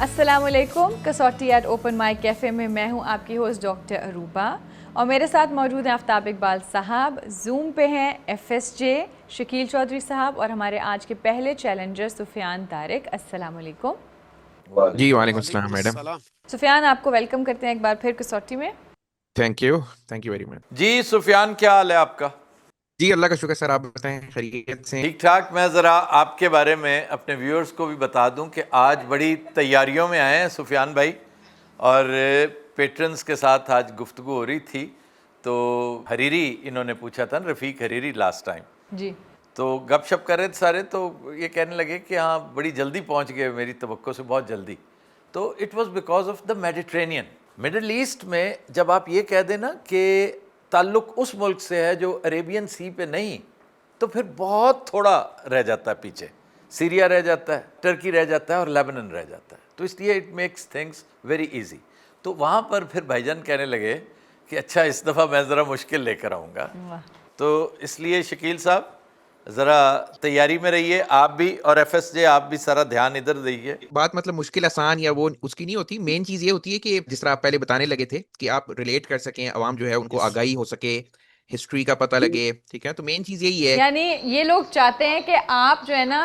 अस्सलामुअलैकुम। कसौटी eight open mic cafe में मैं हूं आपकी होस्ट डॉक्टर अरूबा और मेरे साथ मौजूद हैं आफ्ताब इकबाल साहब। जूम पे हैं FSJ शकील चौधरी साहब और हमारे आज के पहले चैलेंजर सुफियान तारिक। अस्सलामुअलैकुम। जी वालेकुम अस्सलाम मैडम। सुफियान, आपको वेलकम करते हैं एक बार फिर कसौटी में। Thank you very much. जी सुफियान, क्या हाल है आपका? जी अल्लाह का शुक्र सर, आप बताएं खैरियत से? ठीक ठाक। मैं ज़रा आपके बारे में अपने व्यूअर्स को भी बता दूं कि आज बड़ी तैयारियों में आए हैं सुफियान भाई, और पेट्रन्स के साथ आज गुफ्तगू हो रही थी तो हरीरी इन्होंने पूछा था, रफ़ीक हरीरी लास्ट टाइम जी, तो गपशप कर रहे थे सारे, तो ये कहने लगे कि हाँ बड़ी जल्दी पहुंच गए, मेरी तवक्को से बहुत जल्दी। तो it was because of the Mediterranean. Middle east में जब आप ये कह दें ना कि ताल्लुक़ उस मुल्क से है जो अरेबियन सी पे नहीं, तो फिर बहुत थोड़ा रह जाता है पीछे। सीरिया रह जाता है, टर्की रह जाता है और लेबनान रह जाता है, तो इसलिए it makes things very easy. तो वहाँ पर फिर भाईजान कहने लगे कि अच्छा इस दफ़ा मैं ज़रा मुश्किल लेकर आऊँगा। तो इसलिए शकील साहब ज़रा तैयारी में रहिए, आप भी, और FSJ आप भी सारा ध्यान इधर दीजिए। बात मतलब मुश्किल आसान या वो उसकी नहीं होती, मेन चीज ये होती है कि जिस तरह आप पहले बताने लगे थे कि आप रिलेट कर सकें, अवाम जो है उनको आगाही हो सके, हिस्ट्री का पता लगे, ठीक है। तो मेन चीज यही है, यानी ये लोग चाहते हैं कि आप जो है ना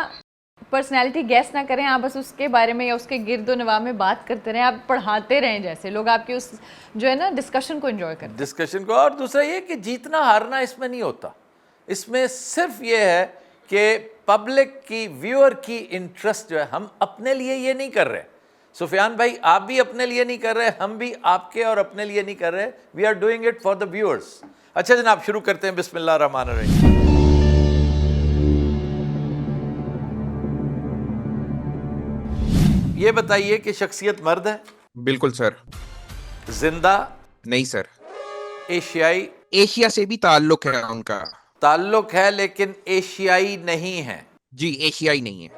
पर्सनैलिटी गैस ना करें, आप बस उसके बारे में या उसके गिर्दो नवा में बात करते रहें, आप पढ़ाते रहें, जैसे लोग आपकी उस जो है ना डिस्कशन को एंजॉय करें, डिस्कशन को। और दूसरा ये कि जीतना हारना इसमें नहीं होता, इसमें सिर्फ ये है कि पब्लिक की, व्यूअर की इंटरेस्ट जो है, हम अपने लिए ये नहीं कर रहे। सुफियान भाई आप भी अपने लिए नहीं कर रहे, हम भी आपके और अपने लिए नहीं कर रहे, we are doing it for the viewers. अच्छा जनाब, शुरू करते हैं। बिस्मिल्लाह रहमान रहीम। ये बताइए कि शख्सियत मर्द है? बिल्कुल सर। जिंदा? नहीं सर। एशियाई? एशिया से भी ताल्लुक है उनका। ताल्लुक है लेकिन एशियाई नहीं है। जी एशियाई नहीं है।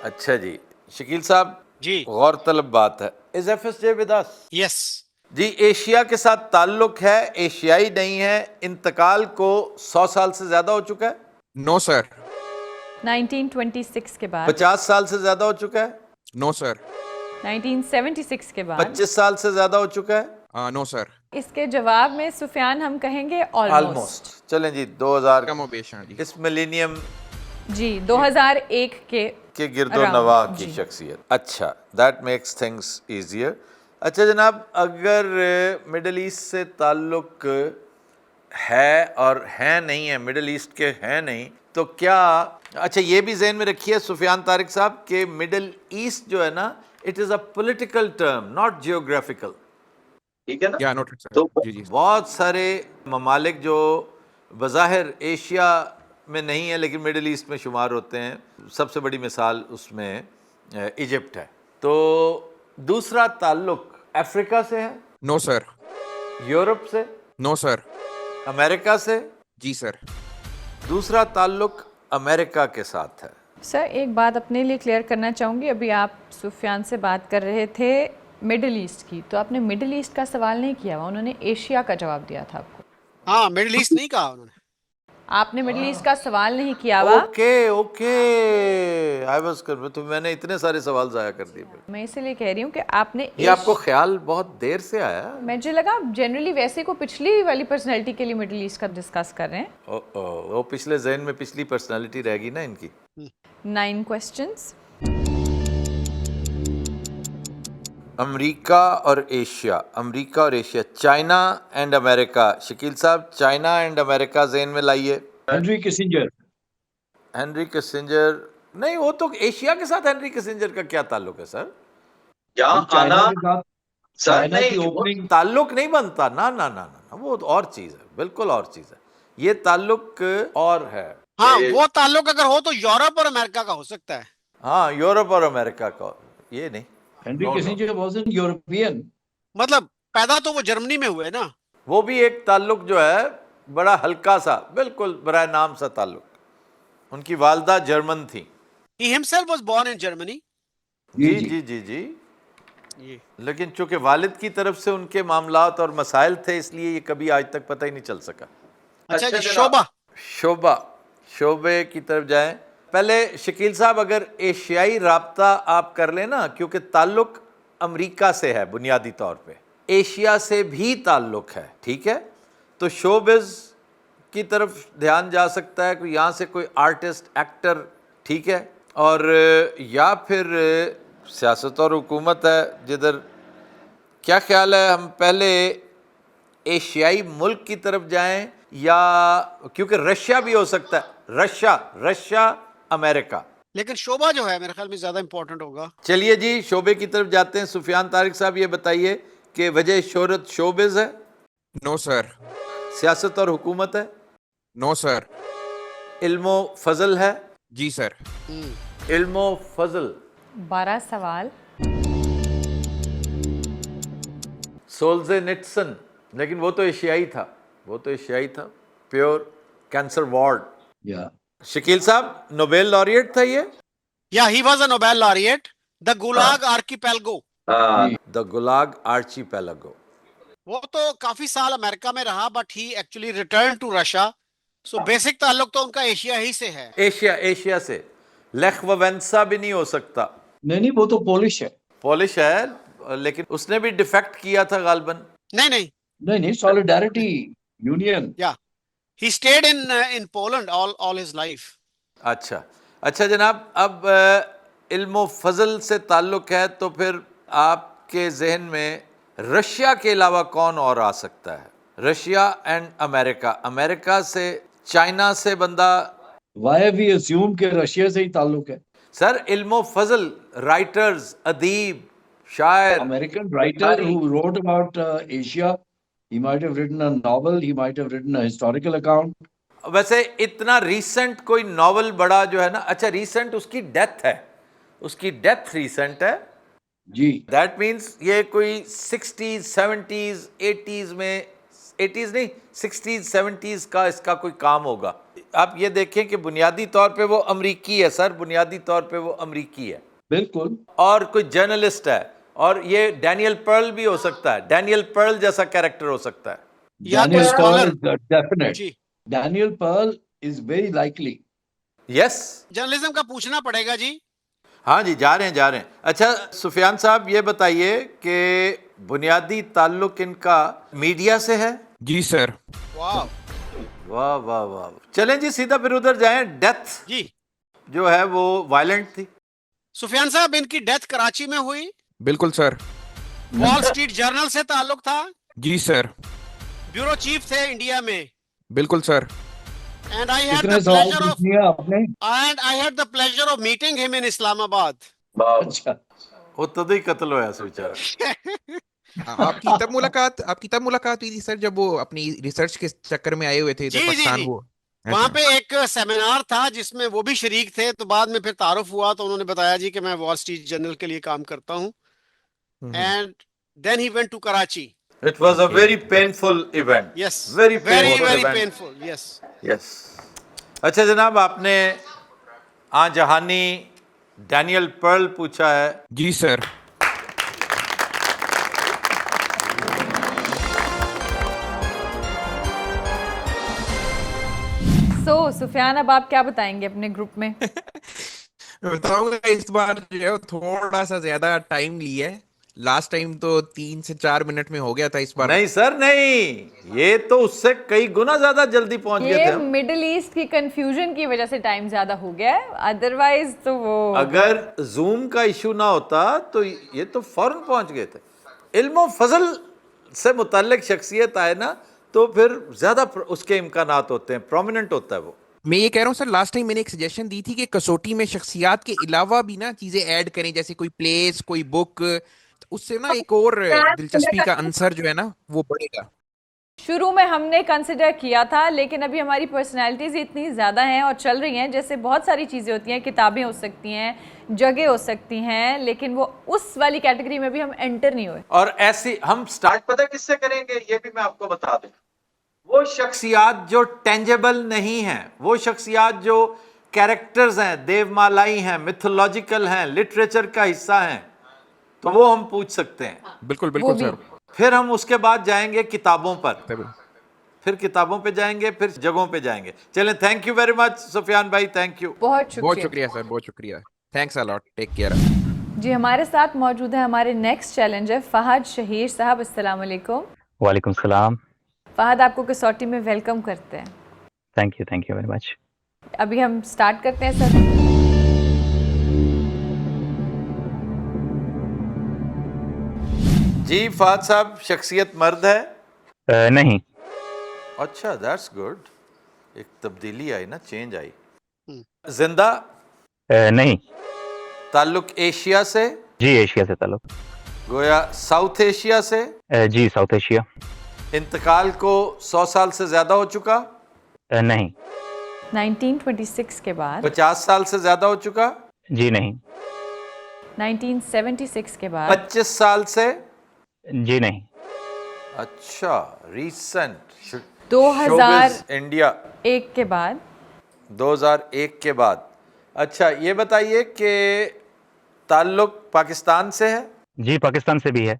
अच्छा जी, शकील साहब जी गौरतलब बात है, is FSJ with us? Yes. जी, एशिया के साथ ताल्लुक है, एशियाई नहीं है, इंतकाल को 100 साल से ज्यादा हो चुका है? No sir. 1926 के बाद, 50 साल से ज्यादा हो चुका है? No sir. 1976 के बाद, 25 साल से ज्यादा हो चुका है? No sir. इसके जवाब में सुफियान हम कहेंगे ऑलमोस्ट। ऑलमोस्ट। चलें जी, 2000 कम बेश हाँ जी। इस मिलेनियम जी 2001 के गिरदो around, नवाह की जी। शख्सियत। अच्छा, दैट मेक्स थिंग्स ईजियर। अच्छा जनाब, अगर मिडल ईस्ट से ताल्लुक है और है नहीं है, मिडल ईस्ट के हैं नहीं, तो क्या, अच्छा ये भी जहन में रखिए सुफियान तारिक साहब कि मिडल ईस्ट जो है ना, it is a political term, not geographical, ठीक है ना? या नोट सर। तो जी जी। बहुत सारे ममालिक जो बज़ाहिर एशिया में नहीं है लेकिन मिडल ईस्ट में शुमार होते हैं, सबसे बड़ी मिसाल उसमें इजिप्ट है। तो दूसरा ताल्लुक अफ्रीका से है? No sir. यूरोप से? No sir. अमेरिका से? जी सर। दूसरा ताल्लुक अमेरिका के साथ है। सर एक बात अपने लिए क्लियर करना चाहूँगी, अभी आप सुफियान से बात कर रहे थे मिडिल ईस्ट की, तो आपने मिडिल ईस्ट का सवाल नहीं किया हुआ, उन्होंने एशिया का जवाब दिया था आपको। हाँ, मिडिल ईस्ट नहीं कहा उन्होंने। आपने मिडिल ईस्ट का सवाल नहीं किया हुआ। ओके ओके, आई वाज कर, तो मैंने इतने सारे सवाल जाया कर दिए। मैं इसीलिए कह रही हूँ कि आपने ये आपको ख्याल बहुत देर से आया? मुझे लगा जनरली वैसे को पिछली वाली पर्सनैलिटी के लिए मिडिल ईस्ट का डिस्कस कर रहे हैं। वो पिछले ज़हन में पिछली पर्सनालिटी रहेगी ना इनकी। 9 क्वेश्चंस। अमेरिका और एशिया, अमेरिका और Asia, China and America. Shakeel साहब, चाइना एंड अमेरिका ज़हन में लाइए। Henry Kissinger. Henry Kissinger? नहीं, वो तो एशिया के साथ हेनरी किसिंजर का क्या ताल्लुक है सर? यहाँ चाइना के साथ चाइना की ओपनिंग ताल्लुक नहीं बनता ना ना ना ना, वो तो और चीज़ है, बिल्कुल और चीज़ है। ये ताल्लुक और है। हाँ, वो ताल्लुक अगर हो तो यूरोप और अमेरिका का हो सकता है। हाँ, यूरोप और अमेरिका का, ये नहीं। Henry Kissinger was an European. मतलब पैदा तो वो जर्मनी में हुए ना। वो भी एक ताल्लुक जो है बड़ा हल्का सा, बिल्कुल बराए नाम सा ताल्लुक। उनकी वालदा जर्मन थी। He himself was born in Germany. जी जी जी जी। ये लेकिन चूंकि वालिद की तरफ से उनके मामलात और मसाइल थे, इसलिए ये कभी आज तक पता ही नहीं चल सका। अच्छा जी, शोभा। शोबा, शोबे की तरफ जाएं पहले शकील साहब अगर एशियाई राब्ता आप कर लेना, क्योंकि ताल्लुक अमेरिका से है बुनियादी तौर पे, एशिया से भी ताल्लुक है, ठीक है, तो शोबिज़ की तरफ ध्यान जा सकता है, कोई यहाँ से कोई आर्टिस्ट एक्टर, ठीक है, और या फिर सियासत और हुकूमत है जिधर, क्या ख्याल है हम पहले एशियाई मुल्क की तरफ जाएं, या क्योंकि रशिया भी हो सकता है, रशिया अमेरिका, लेकिन शोभा जो है मेरे ख्याल में ज्यादा इंपॉर्टेंट होगा। चलिए जी शोबे की तरफ जाते हैं। सुफियान तारिक साहब ये बताइए कि वजह शोहरत शोबिज़ है, नो सर, सियासत और हुकूमत है, नो सर, इल्मो फजल है, जी सर, इल्मो फजल, 12 सवाल। सोल्जेनित्सन, लेकिन वो तो एशियाई था, प्योर कैंसर वार्ड। या शकील साहब नोबेल लॉरिएट था ये, या ही was a Nobel laureate, the Gulag Archipelago. The Gulag Archipelago. वो तो काफी साल अमेरिका में रहा, but he actually return to Russia, so basic ताल्लुक तो उनका एशिया ही से है। एशिया से। लेख ववेंसा भी नहीं हो सकता, नहीं, वो तो पोलिश है। पॉलिश है, लेकिन उसने भी डिफेक्ट किया था गालबन। नहीं, सॉलिडारिटी यूनियन। या he stayed in Poland all his life. अच्छा जनाब, अब इल्मो फजल से ताल्लुक है, तो फिर आपके जहन में रशिया के अलावा कौन और आ सकता है? रशिया एंड अमेरिका से, चाइना से बंदा। वाई वी अस्यूम के रशिया से ही ताल्लुक है? सर इल्मो फजल, राइटर्स, अदीब, शायर, American writer who wrote about Asia. He might have written a novel. He might have written a historical account. वैसे इतना रीसेंट कोई नॉवल बड़ा जो है ना, अच्छा रीसेंट उसकी डेथ है, उसकी डेथ रीसेंट है जी। दैट मीन्स ये कोई 60s 70s 80s में, 80s नहीं 60s 70s का इसका कोई काम होगा। आप ये देखें कि बुनियादी तौर पे वो अमरीकी है सर, बुनियादी तौर पे वो अमरीकी है बिल्कुल। और कोई जर्नलिस्ट है, और ये डैनियल पर्ल भी हो सकता है, डैनियल पर्ल जैसा कैरेक्टर हो सकता है। या कोई Daniel Pearl scholar. is definite. जी, Daniel Pearl is very likely. Yes journalism का पूछना पड़ेगा जी। हाँ जी, जा रहे हैं। अच्छा सुफियान साहब ये बताइए कि बुनियादी ताल्लुक इनका मीडिया से है? जी सर, वाह वाह वाह वाह। चलें जी सीधा फिर उधर जाएं। डेथ जी। जो है वो वायलेंट थी। सुफियान साहब इनकी डेथ कराची में हुई, बिल्कुल सर, वॉल स्ट्रीट जर्नल से ताल्लुक था, जी सर, ब्यूरो चीफ थे इंडिया में, बिल्कुल सर, and I had कितने the सवाल pleasure of पूछनी है आपने? meeting him in Islamabad. अच्छा। वो तद ही कत्ल होया से बेचारा। आपकी तब मुलाकात हुई थी सर, जब वो अपनी रिसर्च के चक्कर में आए हुए थे इधर जी, पाकिस्तान। जी। वो वहां पे एक सेमिनार था जिसमें वो भी शरीक थे, तो बाद में फिर तारुफ हुआ, तो उन्होंने बताया जी कि मैं वॉल स्ट्रीट जर्नल के लिए काम करता हूँ, and then he went to Karachi. It was a very painful event. Yes, Very very painful event. painful. Yes. Yes. अच्छा जनाब, आपने जहानी डैनियल पर्ल पूछा है। जी सर, सुफियान, अब आप क्या बताएंगे अपने ग्रुप में? बताऊंगा इस बार जो है वो थोड़ा सा ज्यादा टाइम लिया है। लास्ट टाइम तो 3 से 4 मिनट में हो गया था, इस बार नहीं सर नहीं, ये तो उससे कई गुना ज्यादा जल्दी पहुंच गए थे ये हम। मिडिल ईस्ट की कंफ्यूजन की वजह से टाइम ज्यादा हो गया है, अदरवाइज तो वो अगर जूम का इशू ना होता तो ये तो फौरन पहुंच गए थे। इल्मो फजल से मुतल्लिक शख्सियत आए ना, तो फिर ज्यादा उसके इम्कानात होते हैं, प्रोमिनेंट होता है वो। मैं ये कह रहा हूँ सर, लास्ट टाइम मैंने एक सजेशन दी थी कि कसौटी में शख्सियात के अलावा भी ना चीजें ऐड करें, जैसे कोई प्लेस, कोई बुक, उससे ना एक और दिलचस्पी का अंसर जो है ना वो बढ़ेगा। शुरू में हमने कंसिडर किया था, लेकिन अभी हमारी पर्सनालिटीज इतनी ज़्यादा हैं और चल रही हैं, जैसे बहुत सारी चीज़ें होती हैं, किताबें हो सकती हैं, जगह हो सकती हैं, लेकिन वो उस वाली कैटेगरी में भी हम एंटर नहीं हुए। और ऐसी हम स्टार्ट पता किससे करेंगे, ये भी मैं आपको बता दूं। वो शख्सियात जो टेंजेबल नहीं हैं, वो शख्सियात जो कैरेक्टर्स हैं, देवमालाई हैं, मिथोलॉजिकल हैं, लिटरेचर का हिस्सा हैं, तो वो हम पूछ सकते हैं। बिल्कुल बिल्कुल सर। फिर हम उसके बाद जाएंगे किताबों पर। फिर किताबों पे जाएंगे, फिर जगहों पे जाएंगे। चलें, thank you very much Sufiyan भाई, थैंक यू। बहुत बहुत शुक्रिया। शुक्रिया सर, बहुत शुक्रिया। Thanks a lot, take care. जी, हमारे साथ मौजूद है हमारे नेक्स्ट चैलेंजर फहद शहीर साहब। अस्सलाम वालेकुम। वालेकुम सलाम। फहद, आपको कसौटी में वेलकम करते हैं। Thank you very much. अभी हम स्टार्ट करते हैं सर। जी फहद साहब, शख्सियत मर्द है? नहीं। अच्छा, दैट्स गुड। एक तब्दीली आई ना, चेंज आई। जिंदा? नहीं। ताल्लुक एशिया से? जी एशिया से ताल्लुक। गोया साउथ एशिया से? जी साउथ एशिया। इंतकाल को 100 साल से ज्यादा हो चुका? नहीं। 1926 के बाद? 50 साल से ज्यादा हो चुका? जी नहीं। 1976 के बाद? 25 साल से? जी नहीं। अच्छा, रीसेंट। 2001 इंडिया के बाद? 2001 के बाद। अच्छा, ये बताइए कि ताल्लुक पाकिस्तान से है? जी पाकिस्तान से भी है।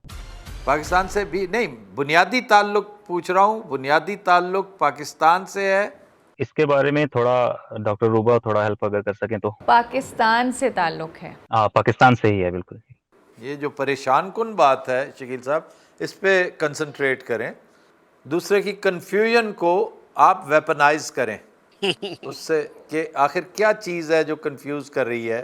पाकिस्तान से भी नहीं, बुनियादी ताल्लुक पूछ रहा हूँ, बुनियादी ताल्लुक पाकिस्तान से है? इसके बारे में थोड़ा डॉक्टर रूबा थोड़ा हेल्प अगर कर सकें तो। पाकिस्तान से ताल्लुक है। हाँ पाकिस्तान से ही है बिल्कुल। ये जो परेशान कुन बात है शकील साहब, इस पे कंसंट्रेट करें। दूसरे की कन्फ्यूजन को आप वेपनाइज करें उससे, कि आखिर क्या चीज़ है जो कंफ्यूज कर रही है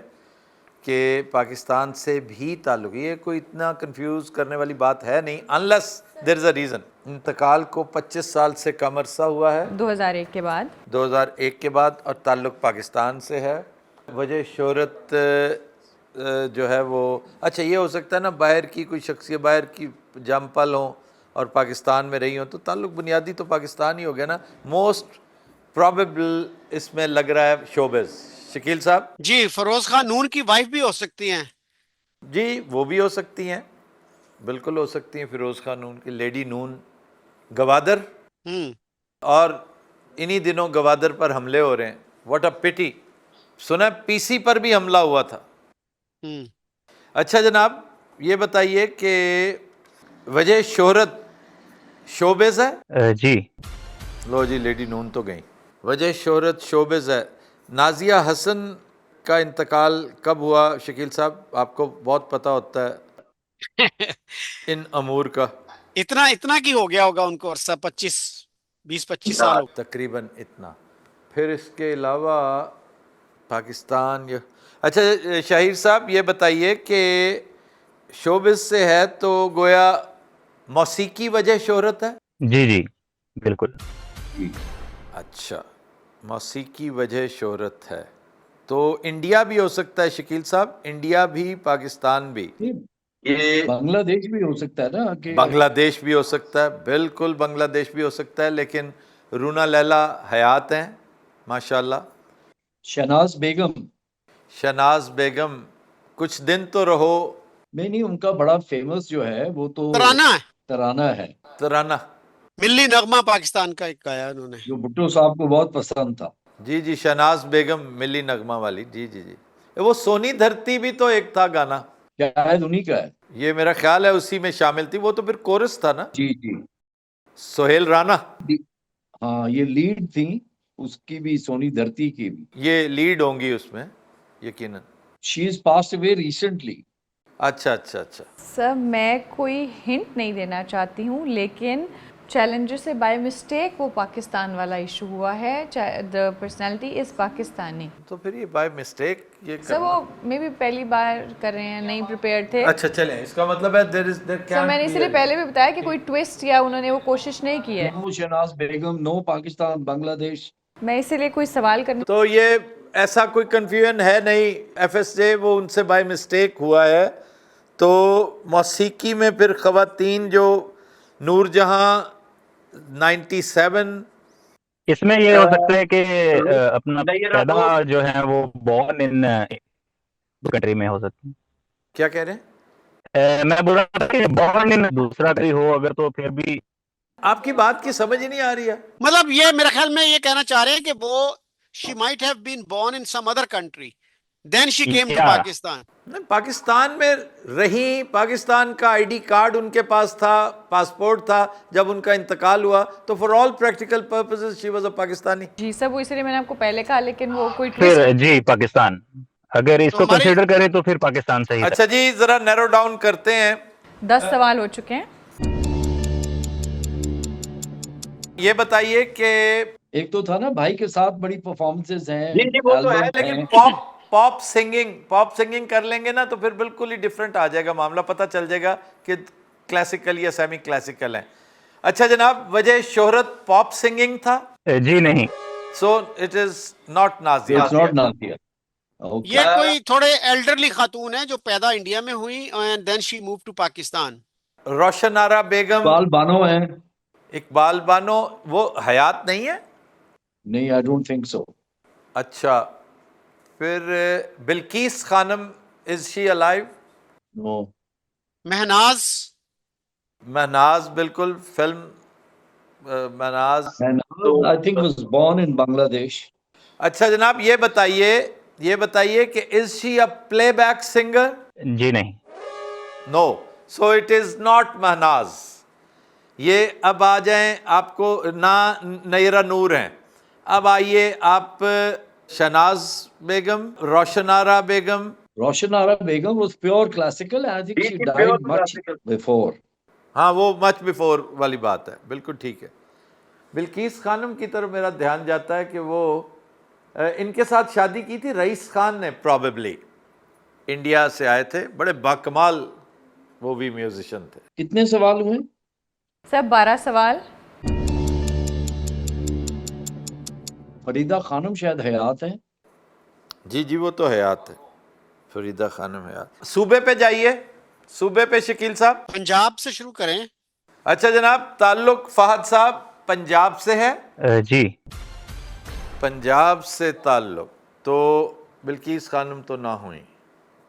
कि पाकिस्तान से भी ताल्लुक। ये कोई इतना कंफ्यूज करने वाली बात है नहीं, unless there is a reason. इंतकाल को 25 साल से कम अरसा हुआ है। 2001 के बाद? 2001 के बाद, और ताल्लुक पाकिस्तान से है। वजह शोहरत जो है वो, अच्छा ये हो सकता है ना, बाहर की कोई शख्सियत, बाहर की जमपल हो और पाकिस्तान में रही हो, तो ताल्लुक बुनियादी तो पाकिस्तान ही हो गया ना। मोस्ट प्रॉबेबल इसमें लग रहा है शोबेज। शकील साहब? जी, फरोज खान नून की वाइफ भी हो सकती हैं। जी, वो भी हो सकती हैं, बिल्कुल हो सकती हैं। फिरोज़ खान नून की, लेडी नून गवादर। और इन्हीं दिनों गवादर पर हमले हो रहे हैं। व्हाट अ पिटी। सुना पीसी पर भी हमला हुआ था। अच्छा जनाब, ये बताइए कि वजह शोहरत शोबेज है? जी। लो जी, लेडी नून तो गई। वजह शोहरत शोबेज है। नाजिया हसन का इंतकाल कब हुआ शकील साहब? आपको बहुत पता होता है इन अमूर का। इतना की हो गया होगा उनको अरसा, 20-25 साल हो। तकरीबन इतना। फिर इसके अलावा पाकिस्तान या, अच्छा शाहिर साहब ये बताइए कि शोबिज से है तो गोया मौसीकी वजह शोहरत है? जी जी बिल्कुल। अच्छा, मौसीकी वजह शोहरत है तो इंडिया भी हो सकता है शकील साहब, इंडिया भी, पाकिस्तान भी। ये बांग्लादेश भी हो सकता है ना कि बांग्लादेश भी हो सकता है, बिल्कुल बांग्लादेश भी हो सकता है, लेकिन रूना लैला हयात हैं माशाल्लाह। शहनाज बेगम? शहनाज बेगम कुछ दिन तो रहो। नहीं, उनका बड़ा फेमस जो है वो तो तराना है। तराना है। तराना, मिल्ली नगमा पाकिस्तान का एक गाया उन्होंने, जो भुट्टो साहब को बहुत पसंद था। जी जी, शहनाज बेगम मिली नगमा वाली, जी जी जी। वो सोनी धरती भी तो एक था गाना, शायद उन्हीं का है। ये मेरा ख्याल है उसी में शामिल थी। वो तो फिर कोरस था ना। जी जी। सोहेल राना। हाँ, ये लीड थी उसकी भी, सोनी धरती की भी। ये लीड होंगी उसमें यकीनन। She is passed away recently. अच्छा अच्छा अच्छा। सर, मैं कोई हिंट नहीं देना चाहती हूँ, लेकिन चैलेंजर से बाय मिस्टेक वो पाकिस्तान वाला इशू हुआ है। The personality is Pakistani. तो फिर ये बाय मिस्टेक ये सर वो मे भी पहली बार कर रहे हैं, नहीं प्रिपेयर्ड थे। अच्छा चलें, इसका मतलब है देयर सर मैंने इसलिए पहले भी बताया कि कोई ट्विस्ट या उन्होंने वो कोशिश नहीं की है। नो शहनाज बेगम, नो पाकिस्तान बांग्लादेश। मैं इसीलिए कोई सवाल करने तो ये ऐसा कोई कंफ्यूजन है नहीं, एफएसजे वो उनसे बाय मिस्टेक हुआ है। तो मौसीकी में फिर ख़वातीन जो नूरजहां 97, इसमें ये हो सकता है कि अपना पैदा जो है वो बॉर्न इन कंट्री में हो सकती है। क्या कह रहे हैं? मैं बोल रहा था कि बॉर्न इन दूसरा कंट्री हो अगर, तो फिर भी आपकी बात की समझ ही नहीं आ रही है। मतलब ये मेरे ख्याल में ये कहना चाह रहे हैं कि वो she might have been born in some other country, Then she came to Yeah. Pakistan. नहीं, पाकिस्तान में रही, पाकिस्तान का आईडी कार्ड उनके पास था, पासपोर्ट था। जब उनका इंतकाल हुआ तो for all practical purposes she was a Pakistani. जी सब वो इसलिए मैंने आपको पहले कहा, लेकिन वो कोई फिर ट्विस्ट। जी पाकिस्तान, अगर इसको हमारे- कंसीडर करें तो फिर पाकिस्तान सही था। अच्छा जी, जरा नैरो डाउन करते हैं। 10 सवाल हो चुके हैं। ये बताइए कि एक तो था ना भाई के साथ बड़ी परफॉर्मेंसेस हैं, जी जी वो तो है, albums लेकिन हैं। पॉप सिंगिंग कर लेंगे ना तो फिर बिल्कुल ही डिफरेंट आ जाएगा मामला, पता चल जाएगा कि क्लासिकल या सेमी क्लासिकल है। अच्छा जनाब, वजह शोहरत पॉप सिंगिंग था? जी नहीं। सो it is not Nazia. It's not Nadia. Okay. ये कोई थोड़े एल्डरली खातून है जो पैदा इंडिया में हुई and then she move to Pakistan. Roshan Ara Begum, Iqbal Bano है? इकबाल बानो, वो हयात नहीं है? नहीं, I don't think so. अच्छा, फिर Bilquis Khanum, is she alive? No. Mehnaz, Mehnaz, बिल्कुल, film Mehnaz. And I think was born in Bangladesh. अच्छा जनाब, ये बताइए कि is she a playback singer? जी नहीं। No, so it is not Mehnaz. ये अब आ जाएं, आपको ना नयरा नूर हैं। अब आइए आप शहनाज बेगम, रोशन आरा बेगम। Roshan Ara Begum was pure classical, and I think she died much before. हाँ, वो मच बिफोर वाली बात है, बिल्कुल ठीक है। बिल्किस खानम की तरफ मेरा ध्यान जाता है कि वो इनके साथ शादी की थी रईस खान ने, प्रॉबेबली इंडिया से आए थे, बड़े बाकमाल वो भी म्यूजिशियन थे। कितने सवाल हुए? सब 12 सवाल। फरीदा खानम शायद हयात है। जी जी वो तो हयात है, फरीदा खानम हयात। सूबे पे जाइए, सूबे पे शकील साहब। पंजाब से शुरू करें। अच्छा जनाब, ताल्लुक फहद साहब पंजाब से है? जी। पंजाब से ताल्लुक, तो बिल्किस खानम तो ना हुई।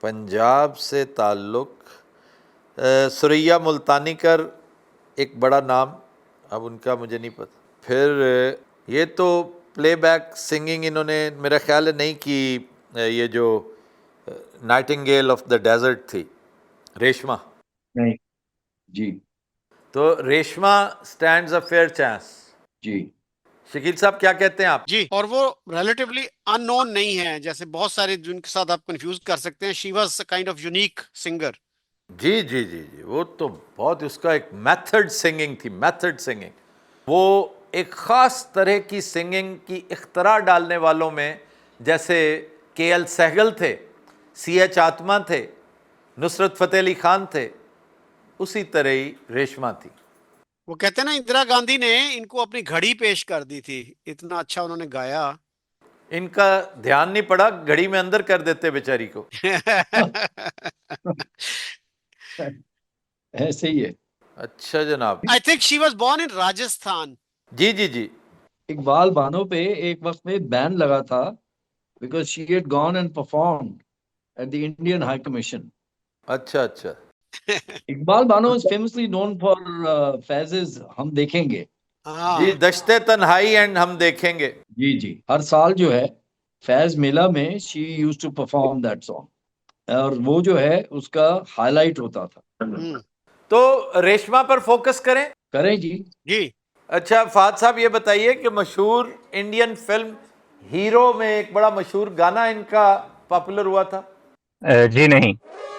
पंजाब से ताल्लुक, सुरैया मुल्तानी कर एक बड़ा नाम, अब उनका मुझे नहीं पता। फिर ये तो प्लेबैक सिंगिंग इन्होंने मेरा ख्याल है नहीं की, ये जो नाइटिंगेल ऑफ द डेजर्ट थी, रेशमा। नहीं जी। तो Reshma stands a fair chance. जी। शकील साहब क्या कहते हैं आप? जी, और वो रिलेटिवली अननोन नहीं है, जैसे बहुत सारे जिनके साथ आप कंफ्यूज कर सकते हैं। She was a kind of unique singer. जी जी जी जी वो तो बहुत, उसका एक मेथड सिंगिंग थी, मेथड सिंगिंग। वो एक ख़ास तरह की सिंगिंग की इख्तरा डालने वालों में जैसे के.एल. सहगल थे, C.H. आत्मा थे, नुसरत फ़तेह अली खान थे, उसी तरह ही रेशमा थी। वो कहते हैं ना, इंदिरा गांधी ने इनको अपनी घड़ी पेश कर दी थी, इतना अच्छा उन्होंने गाया। इनका ध्यान नहीं पड़ा, घड़ी में अंदर कर देते बेचारी को। ऐसे ही है। अच्छा जनाब। I think she was born in Rajasthan. जी जी जी। इकबाल बानो पे एक वक्त में बैन लगा था because she had gone and performed at the Indian High Commission. अच्छा अच्छा। Iqbal Bano is famously known for फैज़ेज़ हम देखेंगे। हाँ, जी, दश्ते तन्हाई एंड हम देखेंगे। जी जी, हर साल जो है फैज मेला में she used to perform that song, और वो जो है उसका हाईलाइट होता था। तो रेशमा पर फोकस करें जी। जी। अच्छा फहद साहब, ये बताइए कि मशहूर इंडियन फिल्म हीरो में एक बड़ा मशहूर गाना इनका पॉपुलर हुआ था? जी नहीं।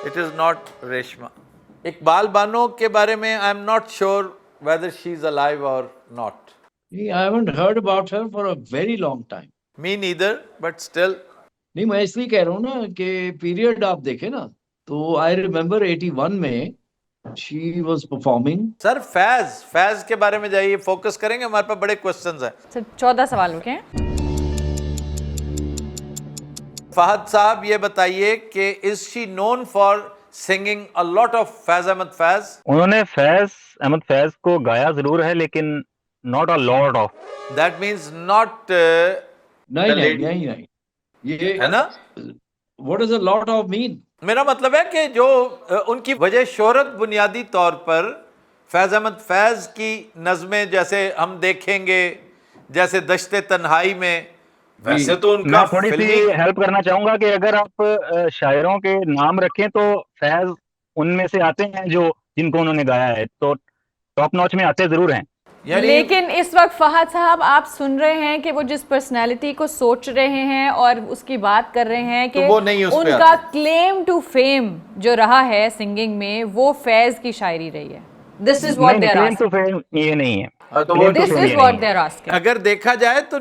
It is not Reshma. Iqbal Bano के बारे में I am not sure whether she is alive और not. I haven't heard about her for a very long time. Me neither, but still. नहीं, मैं इसलिए कह रहा हूँ ना कि पीरियड आप देखें ना, तो आई रिमेम्बर 81 में she was performing. Sir Faiz के बारे में जाइए, फोकस करेंगे, हमारे पास बड़े क्वेश्चंस हैं। सब 14 सवाल हो गए हैं। फहद साहब ये बताइए कि is she known for singing a lot of Faiz Ahmed Faiz? उन्होंने फैज अहमद फैज को गाया जरूर है, लेकिन not a lot of. That means not. नहीं, ये है ना? What does a lot of mean? मेरा मतलब है कि जो उनकी वजह शोहरत बुनियादी तौर पर फैज अहमद फैज की नज़में, जैसे हम देखेंगे, जैसे दश्ते तन्हाई में, वैसे तो उनका मैं थोड़ी सी फिल्मी हेल्प करना चाहूंगा कि अगर आप शायरों के नाम रखें तो फैज उनमें से आते हैं जो जिनको उन्होंने गाया है, तो टॉप नॉच में आते जरूर हैं। यानी लेकिन इस वक्त फहद साहब आप सुन रहे हैं कि वो जिस पर्सनालिटी को सोच रहे हैं और उसकी बात कर रहे हैं कि तो वो नहीं उस पे उनका आते। क्लेम टू फेम जो रहा है सिंगिंग में वो फैज की शायरी रही है। दिस इज व्हाट नहीं, they are claim to asking, fame ये नहीं है। तो Claim to this fame is ये व्हाट नहीं दे है। Are asking. अगर देखा जाए तो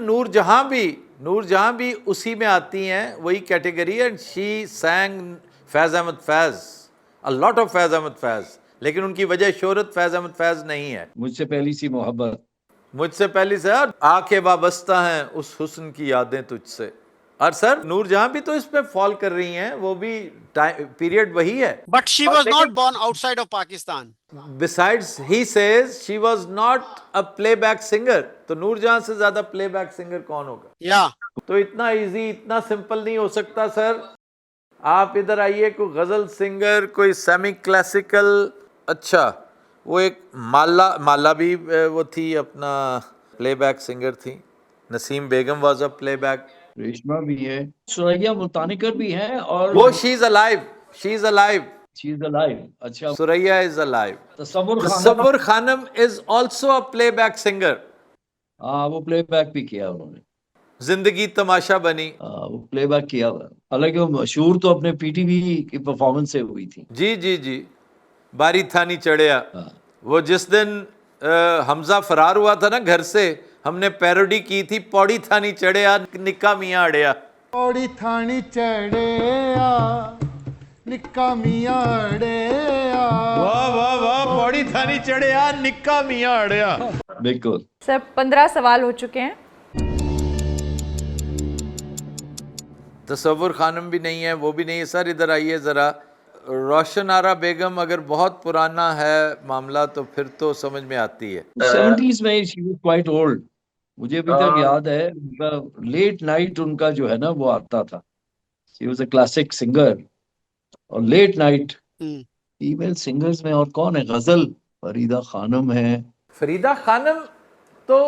नूरजहां भी उसी में आती हैं, वही category. And she sang Faiz Ahmed Faiz, a lot of Faiz Ahmed Faiz, लेकिन उनकी वजह शोहरत फैज अहमद फैज नहीं है। मुझसे पहली सी मोहब्बत, मुझसे पहले से आंखें वाबस्ता हैं उस हुस्न की यादें तुझसे। और सर नूरजहां भी तो इसमें फॉल कर रही हैं, वो भी पीरियड वही है। But she was not born outside of Pakistan. Besides, he says she was not a playback singer. तो नूरजहां से ज्यादा प्लेबैक सिंगर कौन होगा? Yeah. तो इतना इजी, इतना सिंपल नहीं हो सकता सर। आप इधर आइए, कोई गजल सिंगर, कोई सेमी क्लासिकल, अच्छा वो एक माला भी वो थी, अपना प्लेबैक सिंगर थी। Naseem Begum was a playback. Reshma भी है, सुरैया मुल्तानिकर भी है, और वो she is alive, she is alive, she is alive. अच्छा, Suraiya is alive. Tasawar Khanum, Tasawar Khanum is also a playback singer. हाँ वो प्लेबैक भी किया उन्होंने। जिंदगी तमाशा बनी, वो प्लेबैक किया हुआ, हालांकि वो मशहूर तो अपने पीटीवी की परफॉर्मेंस से हुई थी। जी जी जी। बारी थानी चढ़िया, हाँ। वो जिस दिन हमजा फरार हुआ था ना घर से, हमने पैरोडी की थी, पौड़ी थानी चढ़िया निक्का मियाँ अड़िया। पौड़ी थानी चढ़िया निक्का मियाँ अड़िया। वाह वाह वाह, पौड़ी थानी चढ़िया निक्का मियाँ अड़िया। बिल्कुल। सर 15 सवाल हो चुके हैं। तसव्वुर खानम भी नहीं है, वो भी नहीं है। सर इधर आइए ज़रा। रोशन आरा बेगम अगर बहुत पुराना है मामला तो फिर तो समझ में आती है। 70s में शी वाज क्वाइट ओल्ड, मुझे अभी तक याद है उनका लेट नाइट, उनका जो है ना वो आता था। She was a classic singer, और लेट नाइट फीमेल सिंगर्स में और कौन है? गजल फरीदा खानम है। फरीदा खानम तो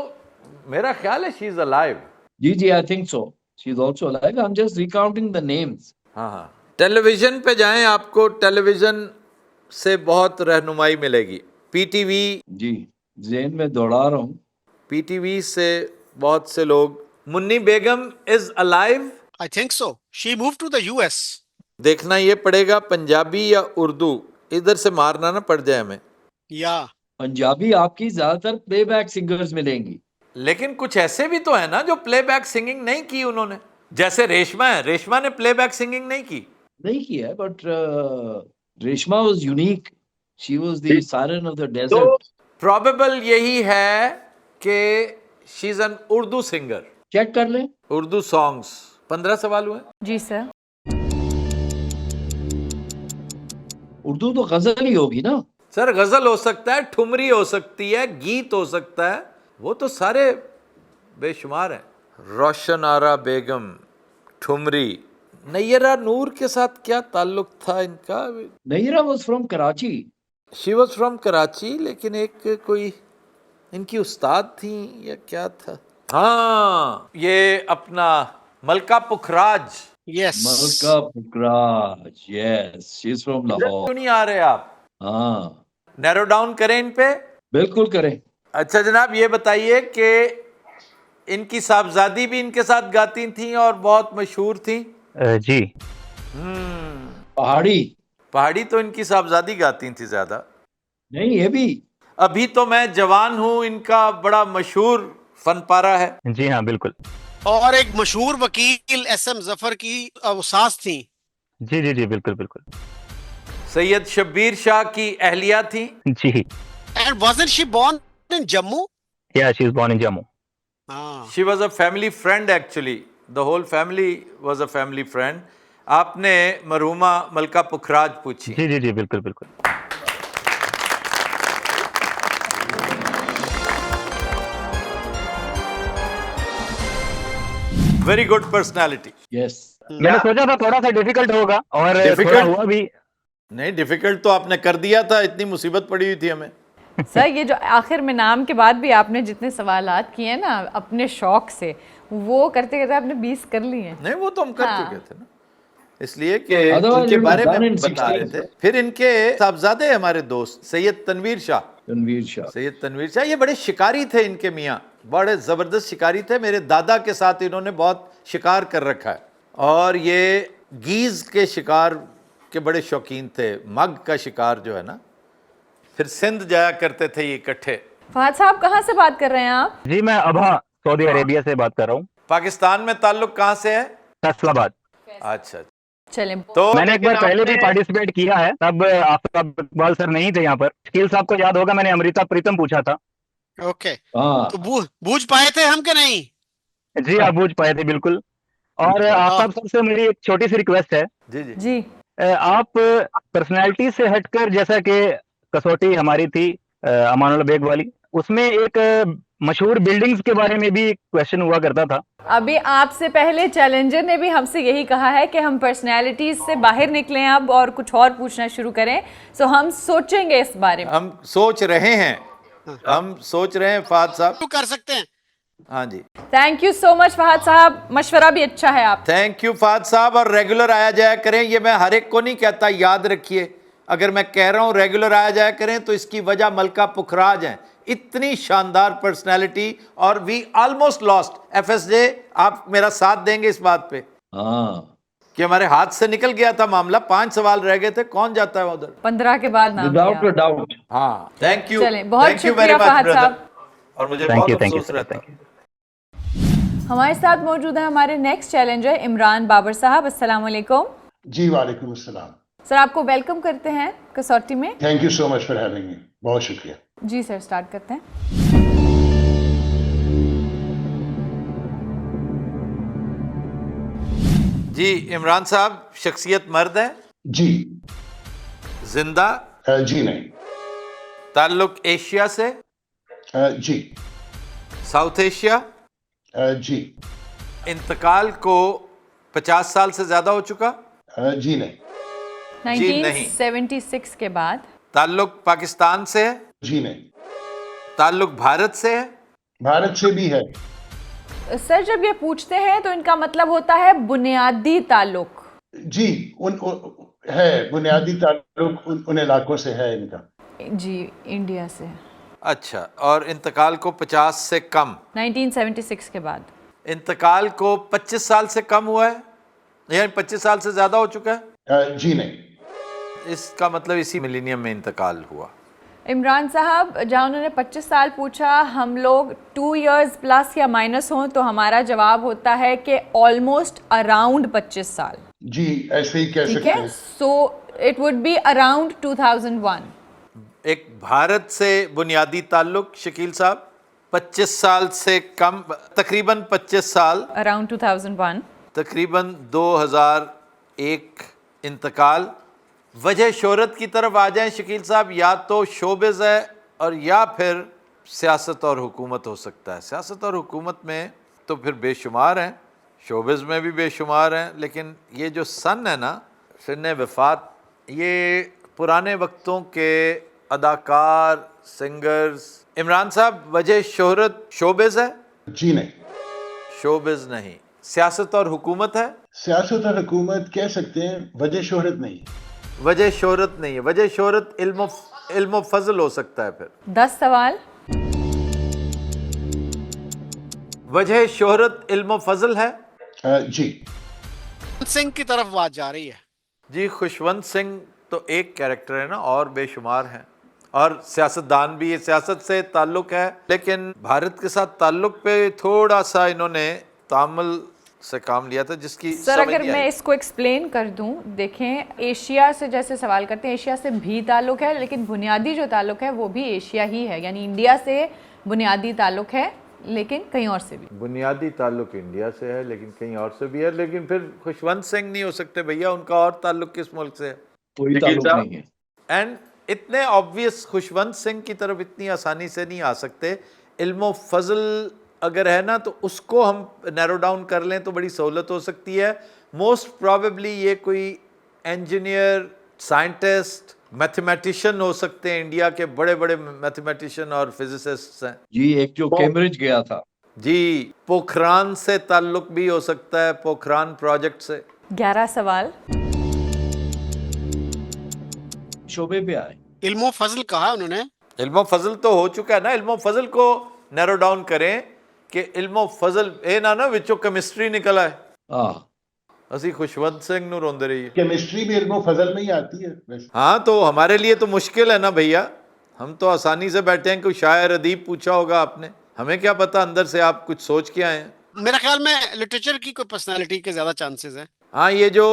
मेरा ख्याल है शी इज अलाइव। जी जी, I think so, she is also alive. I am just recounting the names. हाँ हाँ। टेलीविजन पे जाएं, आपको टेलीविजन से बहुत रहनुमाई मिलेगी। पीटीवी, जी, ज़हन में दौड़ा रहा हूँ। पीटीवी से बहुत से लोग। Munni Begum is alive. I think so. She moved to the US. देखना ये पड़ेगा पंजाबी या उर्दू, इधर से मारना ना पड़ जाए हमें। Yeah. पंजाबी आपकी ज्यादातर प्लेबैक सिंगर्स मिलेंगी। लेकिन कुछ ऐसे भी तो है ना जो प्लेबैक सिंगिंग नहीं की उन्होंने, जैसे रेशमा है। रेशमा ने प्लेबैक सिंगिंग नहीं की। नहीं किया है, but Reshma was unique, she was the siren of the desert. Probable यही है कि she is an Urdu singer. Check कर लें। उर्दू सॉन्ग्स। 15 सवाल हुए। जी सर। उर्दू तो गजल ही होगी ना? सर गजल हो सकता है, ठुमरी हो सकती है, गीत हो सकता है, वो तो सारे बेशुमार हैं। रोशन आरा बेगम, ठुमरी। नैयरा नूर के साथ क्या ताल्लुक था इनका? Nayyara was from Karachi. She was from Karachi, लेकिन एक कोई इनकी उस्ताद थी या क्या था? हाँ, ये अपना मलका पुखराज। Yes. मलका पुखराज, यस, शी इज फ्रॉम क्यों लाहौर। नहीं आ रहे आप? हाँ, नैरो डाउन करें इन पे। बिल्कुल करें। अच्छा जनाब, ये बताइए कि इनकी साहबजादी भी इनके साथ गाती थी और बहुत मशहूर थी। जी। पहाड़ी तो इनकी साहबजादी गाती थी ज्यादा। नहीं, ये भी। अभी तो मैं जवान हूँ इनका बड़ा मशहूर फनपारा है। जी हाँ बिल्कुल। और एक मशहूर वकील SM जफर की सास थी। जी जी जी बिल्कुल बिल्कुल। सैयद शब्बीर शाह की अहलिया थी। जी। And wasn't she born in Jammu? Yeah, she was born in Jammu. She was a family friend actually. The whole family was a family friend. आपने मरहुमा मलका पुखराज पूछी। जी जी जी बिल्कुल बिल्कुल। Very good personality. यस। मैंने सोचा था थोड़ा सा डिफिकल्ट होगा और थोड़ा Difficult? हुआ भी। नहीं, डिफिकल्ट तो आपने कर दिया था, इतनी मुसीबत पड़ी हुई थी हमें। सर ये जो आखिर में नाम के बाद भी आपने जितने सवालात किए ना अपने शौक से, वो करते करते आपने 20 कर लिए हैं। नहीं, वो तो हम कर हाँ। चुके थे ना, इसलिए कि Otherwise इनके it was बारे done में in बता रहे 16, थे। फिर इनके साहबजादे हमारे दोस्त सैयद तनवीर शाह, रणवीर शाह। सैयद तनवीर शाह, ये बड़े शिकारी थे, इनके मियाँ बड़े ज़बरदस्त शिकारी थे। मेरे दादा के साथ इन्होंने बहुत शिकार कर रखा है और ये गीज़ के शिकार के बड़े शौकीन थे। मग का शिकार जो है ना, फिर सिंध जाया करते थे ये इकट्ठे। फहद साहब कहाँ से बात कर रहे हैं आप? जी मैं अबहा सऊदी अरेबिया से बात कर रहा हूँ, पाकिस्तान में ताल्लुक कहाँ से है? फैसलाबाद। अच्छा, चलें। तो मैंने एक बार पहले भी पार्टिसिपेट किया है, तब आफ्ताब इकबाल सर नहीं थे यहाँ पर। शकील साहब को याद होगा, मैंने अमृता प्रीतम पूछा था। ओके, हाँ तो बूझ पाए थे हम कि नहीं? जी आप बूझ पाए थे बिल्कुल। और आफ्ताब सर से मेरी एक छोटी सी रिक्वेस्ट है, जी जी जी आप पर्सनैलिटी से हटकर, जैसा कि कसौटी हमारी थी अमानुल्लाह बेग वाली, उसमें एक मशहूर बिल्डिंग्स के बारे में भी क्वेश्चन हुआ करता था। अभी आपसे पहले चैलेंजर ने भी हमसे यही कहा है कि हम पर्सनैलिटीज से बाहर निकलें अब और कुछ और पूछना शुरू करें। सो हम सोचेंगे इस बारे में। हम सोच रहे हैं, हम सोच रहे हैं फहद साहब। शुरू कर सकते हैं। हाँ जी, thank you so much Fahad Sahab, मशवरा भी अच्छा है आप। थैंक यू फहद साहब। और रेगुलर आया जाया करें, ये मैं हर एक को नहीं कहता, याद रखिए। अगर मैं कह रहा हूँ रेगुलर आया जाया करें तो इसकी वजह मलका पुखराज हैं। इतनी शानदार पर्सनैलिटी, और वी ऑलमोस्ट लॉस्ट। एफएसजे आप मेरा साथ देंगे इस बात पे हाँ, कि हमारे हाथ से निकल गया था मामला। 5 सवाल रह गए थे, कौन जाता है उधर? 15 के बाद नाम विदाउट लिया। A doubt. हाँ, थैंक यू, चलें, बहुत थैंक यू वेरी शुक्रिया मच फहद ब्रदर। साहब। और मुझे थैंक बहुत यू, थैंक यू अफसोस सर, रहता थैंक यू। हमारे साथ मौजूद है हमारे नेक्स्ट चैलेंजर इमरान बाबर साहब। अस्सलाम वालेकुम जी वालेकुम अस्सलाम। सर, आपको वेलकम करते हैं कसौटी में। Thank you so much for having me, बहुत शुक्रिया। जी सर, स्टार्ट करते हैं। जी इमरान साहब, शख्सियत मर्द है, जी जिंदा, जी नहीं, ताल्लुक एशिया से, जी साउथ एशिया, जी इंतकाल को 50 साल से ज्यादा हो चुका, जी नहीं, जी नहीं। 1976 के बाद। ताल्लुक पाकिस्तान से है, जी नहीं, ताल्लुक भारत से है, भारत से भी है। सर, जब ये पूछते हैं तो इनका मतलब होता है बुनियादी ताल्लुक। जी है बुनियादी ताल्लुक उन इलाकों से है इनका। जी, इंडिया से। अच्छा, और इंतकाल को 50 से कम, 1976 के बाद। इंतकाल को 25 साल से कम हुआ है, यानी 25 साल से ज्यादा हो चुका है। जी नहीं, इसका मतलब इसी मिलीनियम में इंतकाल हुआ। इमरान साहब, जहाँ उन्होंने 25 साल पूछा, हम लोग 2 इयर्स प्लस या माइनस हों तो हमारा जवाब होता है कि ऑलमोस्ट अराउंड 25 साल। जी ऐसे ही कह ठीक सकते है, हैं। So it would be around 2001। एक भारत से बुनियादी ताल्लुक, शकील साहब, 25 साल से कम, तकरीबन 25 साल, अराउंड 2001। तकरीबन 2001 इंतकाल। वजह शोहरत की तरफ आ जाएं शकील साहब, या तो शोबिज़ है और या फिर सियासत और हुकूमत हो सकता है। सियासत और हुकूमत में तो फिर बेशुमार हैं, शोबिज़ में भी बेशुमार हैं, लेकिन ये जो सन है ना, सिन्न वफ़ात, ये पुराने वक्तों के अदाकार, सिंगर्स। इमरान साहब, वजह शोहरत शोबिज़ है? जी नहीं, शोबिज़ नहीं। सियासत और हुकूमत है? सियासत और हुकूमत कह सकते हैं, वजह शोहरत नहीं। वजह शोहरत नहीं है। वजह शोहरत इल्म फजल हो सकता है। फिर 10 सवाल। वजह शोहरत इल्म फजल है? जी सिंह की तरफ बात जा रही है। जी, खुशवंत सिंह तो एक कैरेक्टर है ना, और बेशुमार हैं, और सियासतदान भी है, सियासत से ताल्लुक़ है, लेकिन भारत के साथ ताल्लुक़ पे थोड़ा सा इन्होंने तामुल से काम लिया था, जिसकी सर समझ अगर नहीं मैं आई। इसको एक्सप्लेन कर दूं, देखें, एशिया से जैसे सवाल करते हैं, एशिया से भी ताल्लुक है, लेकिन बुनियादी जो ताल्लुक है वो भी एशिया ही है, यानी इंडिया से बुनियादी ताल्लुक है, लेकिन कहीं और से भी। बुनियादी ताल्लुक इंडिया से है, लेकिन कहीं और से भी है। लेकिन फिर खुशवंत सिंह नहीं हो सकते भैया, उनका और ताल्लुक किस मुल्क से है? कोई ताल्लुक नहीं है। एंड इतने ऑब्वियस खुशवंत सिंह की तरफ इतनी आसानी से नहीं आ सकते। इल्म फजल अगर है ना, तो उसको हम नैरो डाउन कर लें तो बड़ी सहूलत हो सकती है। मोस्ट प्रॉबेबली ये कोई इंजीनियर, साइंटिस्ट, मैथमेटिशियन हो सकते हैं। इंडिया के बड़े बड़े मैथमेटिशियन और फिजिसिस्ट हैं। जी, एक जो कैम्ब्रिज गया था। जी, पोखरान से ताल्लुक भी हो सकता है, पोखरान प्रोजेक्ट से। 11 सवाल। शोबे पे आए। इल्मो फजल कहा उन्होंने। इल्मो फजल तो हो चुका है ना, इल्मो फजल को नैरो डाउन करें कि इल्मो फजल ए ना विचो केमिस्ट्री निकला है। हाँ, ਅਸੀਂ ਖੁਸ਼ਵੰਤ ਸਿੰਘ ਨੂੰ ਰੋਂਦੇ ਰਹੀਏ। केमिस्ट्री भी इल्मो फजल में ही आती है वैसे। हाँ, तो हमारे लिए तो मुश्किल है ना भैया, हम तो आसानी से बैठे हैं, कोई शायर अदीब पूछा होगा आपने, हमें क्या पता अंदर से आप कुछ सोच के आए हैं। मेरा ख्याल में लिटरेचर की कोई पर्सनालिटी के ज्यादा चांसेस हैं। हाँ, ये जो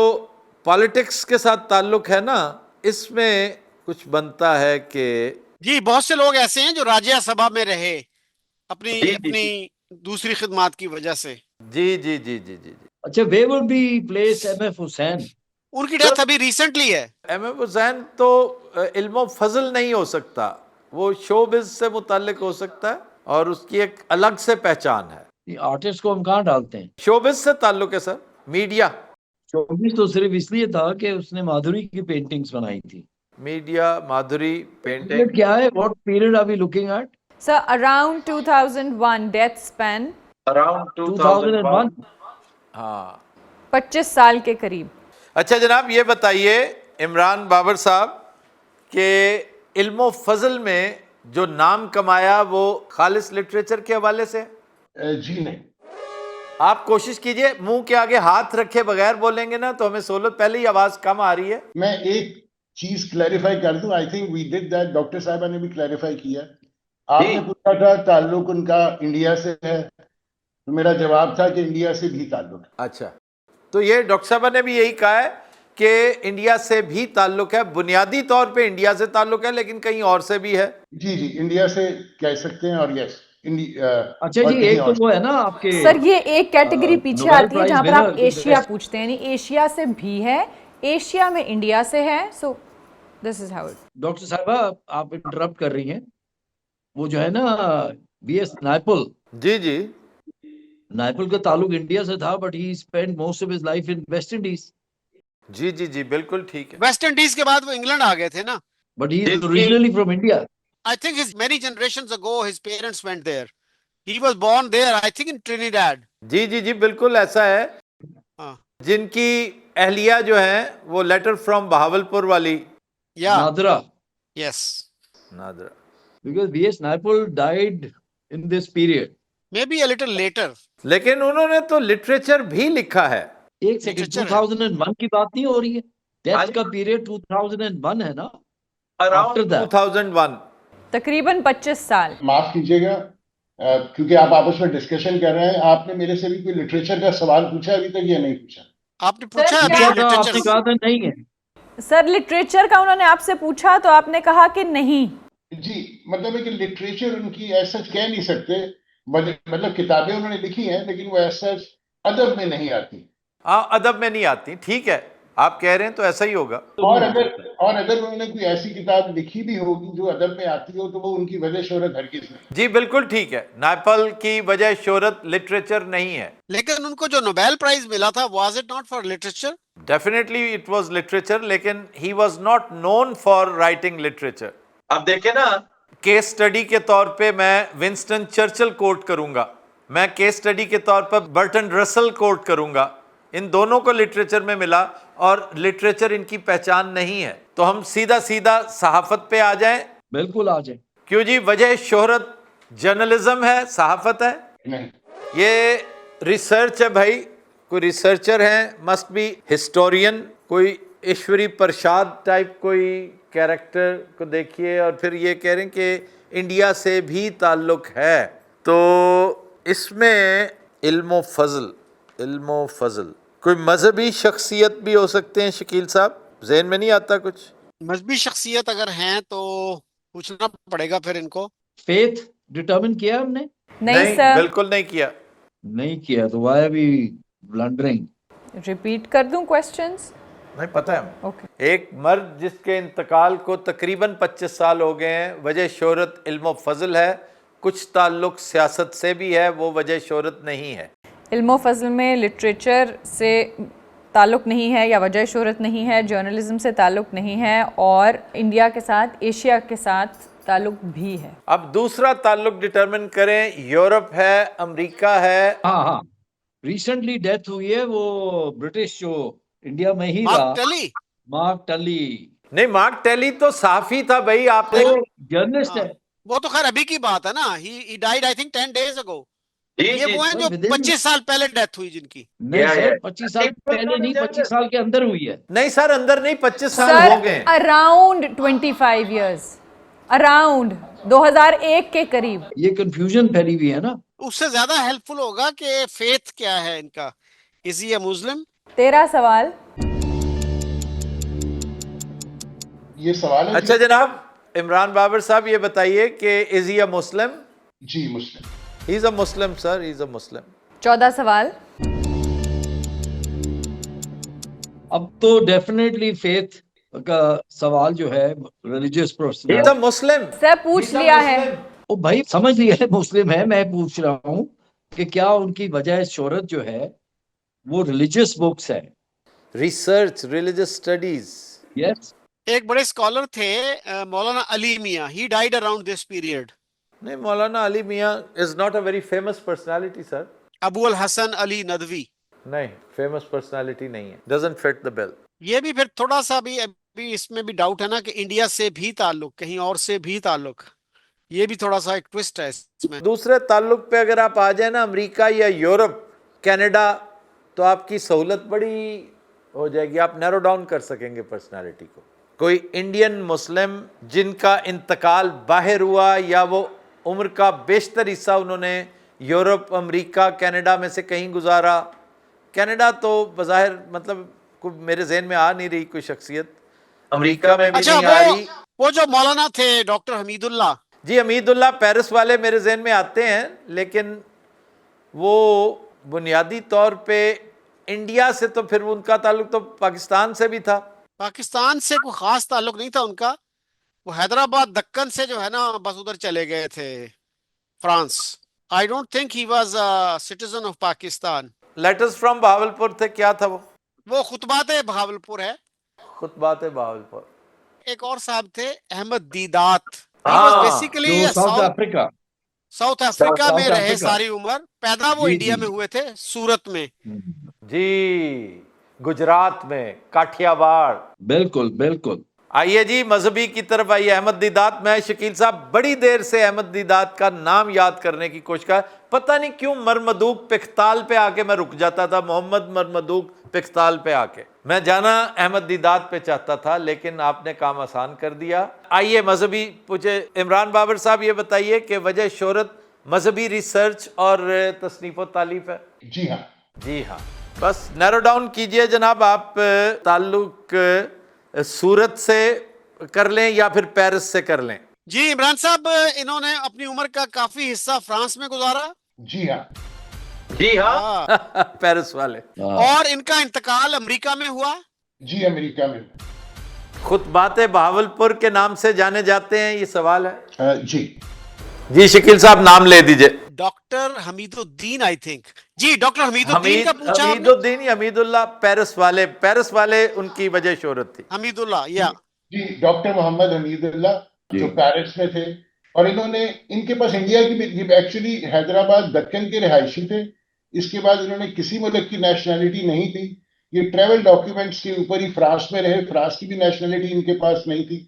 पॉलिटिक्स के साथ ताल्लुक है ना, इसमें कुछ बनता है कि जी, बहुत से लोग ऐसे हैं जो राज्यसभा में रहे अपनी अपनी दूसरी खिदमात की वजह से। जी जी जी जी जी जी। अच्छा, वे would be place MF Hussain. उनकी डेथ अभी रिसेंटली है। एम.एफ. हुसैन तो इल्मो फजल नहीं हो सकता, वो शोबिज से मुताल्लिक हो सकता है और उसकी एक अलग से पहचान है। आर्टिस्ट को हम कहाँ डालते हैं? शोबिज से ताल्लुक है सर, मीडिया। शोबिज तो सिर्फ इसलिए था कि उसने माधुरी की पेंटिंग्स बनाई थी। मीडिया, माधुरी, पेंटिंग। पीरियड क्या है? What period are we looking at? Sir around 2001 death span. Around 2001। हाँ, 25 साल के करीब। अच्छा जनाब, ये बताइए इमरान बाबर साहब कि इल्मो फजल में जो नाम कमाया वो खालिस लिटरेचर के हवाले से? जी नहीं। आप कोशिश कीजिए, मुंह के आगे हाथ रखे बगैर बोलेंगे ना तो हमें सहूलत, पहले ही आवाज कम आ रही है। मैं एक चीज क्लैरिफाई कर दूं, I think we did that, doctor साहबा ने भी क्लैरिफाई किया। आपने पूछा था ताल्लुक उनका इंडिया से है, तो मेरा जवाब था कि इंडिया से भी ताल्लुक है। अच्छा, तो ये डॉक्टर साहबा ने भी यही कहा है कि इंडिया से भी ताल्लुक है, बुनियादी तौर पे इंडिया से ताल्लुक है लेकिन कहीं और से भी है। जी जी, इंडिया से कह सकते हैं, और यस अच्छा जी, एक तो वो है ना आपके सर ये एक कैटेगरी पीछे नोबेल आती है प्राइज जहां पर winner आप की एशिया best- पूछते हैं, यानी एशिया से भी है, एशिया में इंडिया से है, so this is how it. Doctor साहबा, आप इंटरप्ट कर रही हैं। वो जो है ना बीएस नायपल, जी जी नायपल का ताल्लुक इंडिया से था, but he spent most of his life in West Indies. जी जी जी, बिल्कुल ठीक है। वेस्ट इंडीज के बाद वो इंग्लैंड आ गए थे ना। But he is originally from India. I think his many generations ago his parents went there. He was born there, I think in Trinidad. जी जी जी, बिल्कुल ऐसा है। हाँ, जिनकी अहलिया जो है वो लेटर फ्रॉम बहावलपुर वाली yeah, Nadra, yes. Nadra. Because VS Naipaul died in this period. Maybe a little later. लेकिन उन्होंने तो लिटरेचर भी लिखा है। एक सेकंड, Literature है। 2001 की बात नहीं हो रही है? डेथ का पीरियड 2001 है ना? After around that 2001। तकरीबन 25 साल। माफ कीजिएगा, क्योंकि आप आपस में डिस्कशन कर रहे हैं, आपने मेरे से भी कोई लिटरेचर का सवाल पूछा अभी तक या नहीं पूछा? आपने पूछा Sir, अभी क्या- आपने लिटरेचर। कहा था नहीं है। सर लिटरेचर का उन्होंने आपसे पूछा तो आपने कहा कि नहीं। जी, मतलब है कि लिटरेचर उनकी ऐसा कह नहीं सकते, मतलब किताबें उन्होंने लिखी हैं लेकिन वो ऐसा अदब में नहीं आती। हाँ, अदब में नहीं आती, ठीक है, आप कह रहे हैं तो ऐसा ही होगा। और अगर उन्होंने कोई ऐसी किताब लिखी भी होगी जो अदब में आती हो तो वो उनकी वजह शोहरत हरगिज नहीं। जी बिल्कुल ठीक है, नायपल की वजह शोहरत लिटरेचर नहीं है। लेकिन उनको जो नोबेल प्राइज मिला था, was it not for literature? Definitely it was literature, लेकिन he was not known for writing literature. आप देखें ना, केस स्टडी के तौर पे मैं विंस्टन चर्चिल कोट करूंगा, मैं केस स्टडी के तौर पर बर्टन रसल कोट करूंगा, इन दोनों को लिटरेचर में मिला और लिटरेचर इनकी पहचान नहीं है। तो हम सीधा सीधा सहाफत पे आ जाएं। बिल्कुल आ जाए। क्यों जी, वजह शोहरत जर्नलिज्म है, सहाफत है? नहीं, ये रिसर्च है भाई, कोई रिसर्चर है, मस्ट बी हिस्टोरियन, कोई ईश्वरी प्रसाद टाइप कोई कैरेक्टर को देखिए और फिर ये कह रहे हैं कि इंडिया से भी ताल्लुक है। तो इसमें इल्मो फजल कोई मजहबी शख्सियत भी हो सकते हैं शकील साहब, ज़हन में नहीं आता कुछ? मजहबी शख्सियत अगर हैं तो पूछना पड़ेगा फिर इनको। फेथ डिटरमिन किया हमने? नहीं सर। बिल्कुल नहीं किया। नहीं किया तो why are we blundering? Repeat कर दूं क्वेश्चंस? नहीं पता है हमें। ओके। एक मर्द जिसके इंतकाल को तकरीबन 25 साल हो गए हैं, वजह शोहरत इल्म फजल है, कुछ ताल्लुक सियासत से भी है, वो वजह शोहरत नहीं है। इल्मो फजल में लिटरेचर से ताल्लुक़ नहीं है या वजह शोहरत नहीं है, जर्नलिज्म से ताल्लुक़ नहीं है, और इंडिया के साथ, एशिया के साथ ताल्लुक़ भी है। अब दूसरा ताल्लुक डिटरमिन करें, यूरोप है, अमेरिका है। हाँ हाँ, रिसेंटली डेथ हुई है वो ब्रिटिश जो इंडिया में ही मार्क रहा, टली। मार्क टली। नहीं, मार्क टेली तो साफी था भाई, आपने वो जर्नलिस्ट है। वो तो खैर अभी की बात है ना, he died I think 10 days ago। जी, ये जी, वो हैं जो within- 25 साल पहले डेथ हुई जिनकी। नहीं Yeah, सर, yeah. 25 साल पहले नहीं, 25 साल के अंदर हुई है। नहीं सर, अंदर नहीं, 25 साल सर, हो गए। अराउंड 25 years, अराउंड 2001 के करीब। ये कंफ्यूजन फैली हुई है ना। उससे ज्यादा हेल्पफुल होगा कि फेथ क्या है इनका, इज ही अ मुस्लिम। तेरा सवाल। ये सवाल है अच्छा जनाब, इमरान बाबर साहब ये बताइए कि इज ही अ मुस्लिम? जी मुस्लिम। He is a Muslim sir, he is a Muslim. 14 सवाल। अब तो डेफिनेटली फेथ का सवाल जो है, religious he is a person. Muslim. Sir पूछ लिया है। ओ भाई समझ लिया है मुस्लिम है, मैं पूछ रहा हूँ कि क्या उनकी वजह शोहरत जो है वो रिलीजियस बुक्स है? Research, religious studies. यस। एक बड़े स्कॉलर थे Maulana Ali Mian, he died around this period. नहीं, Maulana Ali Mian is not a very famous personality sir. Abu al Hasan Ali Nadwi. नहीं, फेमस पर्सनालिटी नहीं है, डजंट फिट द बिल। ये भी फिर थोड़ा सा भी अभी इसमें भी डाउट है ना कि इंडिया से भी ताल्लुक, कहीं और से भी ताल्लुक, ये भी थोड़ा सा एक ट्विस्ट है इसमें। दूसरे ताल्लुक पे अगर आप आ जाए ना, अमेरिका या यूरोप, कनाडा, तो आपकी सहूलत बड़ी हो जाएगी, आप नैरो डाउन कर सकेंगे पर्सनालिटी को। कोई इंडियन मुस्लिम जिनका इंतकाल बाहर हुआ या वो उम्र का बेशतर हिस्सा उन्होंने यूरोप, अमेरिका, कनाडा में से कहीं गुजारा। कनाडा तो बज़ाहिर मतलब मेरे जहन में आ नहीं रही कोई शख्सियत, अमेरिका में भी अच्छा, नहीं आ रही। वो जो मौलाना थे डॉक्टर हमीदुल्लाह। जी, हमीदुल्लाह पेरिस वाले मेरे जहन में आते हैं, लेकिन वो बुनियादी तौर पे इंडिया से, तो फिर उनका ताल्लुक तो पाकिस्तान से भी था। पाकिस्तान से कोई खास ताल्लुक नहीं था उनका, वो हैदराबाद दक्कन से जो है ना बस उधर चले गए थे France. I don't think he was a citizen of Pakistan. Letters from Bahawalpur थे, क्या था वो खुतबात बहावलपुर है। खुतबात बहावलपुर। एक और साहब थे अहमद दीदात, जो साउथ अफ्रीका में साउथ रहे अफ्रीका। सारी उम्र। पैदा वो जी, इंडिया जी, में जी। हुए थे, सूरत में। जी, गुजरात में, काठियावाड़। बिल्कुल बिल्कुल। आइए जी, मजहबी की तरफ आइए। अहमद दीदात, मैं शकील साहब बड़ी देर से अहमद दीदात का नाम याद करने की कोशिश कर, पता नहीं क्यों मरमदूक पिख्ताल पे आके मैं रुक जाता था, मोहम्मद मरमदूक पिख्ताल पे आके मैं जाना अहमद दीदात पे चाहता था, लेकिन आपने काम आसान कर दिया। आइए मजहबी पूछे। इमरान बाबर साहब ये बताइए कि वजह शोहरत मजहबी रिसर्च और तसनीफ़ तालीफ है? जी हाँ। जी हाँ, बस नैरो डाउन कीजिए जनाब। आप ताल्लुक सूरत से कर लें या फिर पेरिस से कर लें? जी इमरान साहब, इन्होंने अपनी उम्र का काफी हिस्सा फ्रांस में गुजारा। जी हाँ। जी हाँ। पेरिस वाले। और इनका इंतकाल अमेरिका में हुआ। जी अमेरिका में। खुतबात बहावलपुर के नाम से जाने जाते हैं, ये सवाल है। जी जी शकील साहब नाम ले दीजिए। Doctor Hamiduddin, I think. जी डॉक्टर हमीदुद्दीन का पूछा आपने? हमीदुद्दीन या हमीदुल्लाह? पेरिस वाले उनकी वजह शोहरत थी। हमीदुल्लाह, या जी डॉक्टर मोहम्मद हमीदुल्लाह जो पेरिस में थे, और इन्होंने, इनके पास इंडिया की भी, एक्चुअली हैदराबाद दक्कन के रिहायशी थे। इसके बाद इन्होंने किसी मुल्क की नेशनैलिटी नहीं थी। ये ट्रैवल डॉक्यूमेंट्स के ऊपर ही फ्रांस में रहे। फ्रांस की भी नेशनैलिटी इनके पास नहीं थी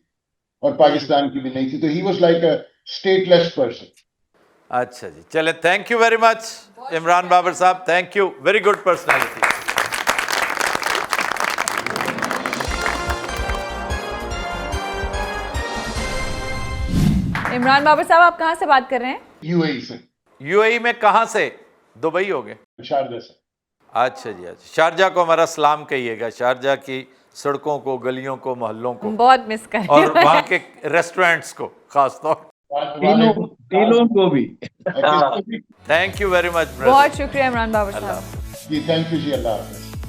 और पाकिस्तान की भी नहीं थी, तो he was like a stateless person. अच्छा जी, चले, thank you very much Imran Babar Sahab, thank you, very good personality. Imran Babar Sahab, आप कहाँ से बात कर रहे हैं? यूएई से। यूएई में कहाँ से? दुबई हो गए? शारजा से। अच्छा जी, अच्छा। शारजा को हमारा सलाम कहिएगा, शारजा की सड़कों को, गलियों को, मोहल्लों को, बहुत मिस कर रही और हूँ। वहाँ के रेस्टोरेंट्स को खास तौर। तीनों को भी। Thank you very much. बहुत शुक्रिया इमरान बाबर साहब। जी थैंक यू जी, अल्लाह हाफ़िज़।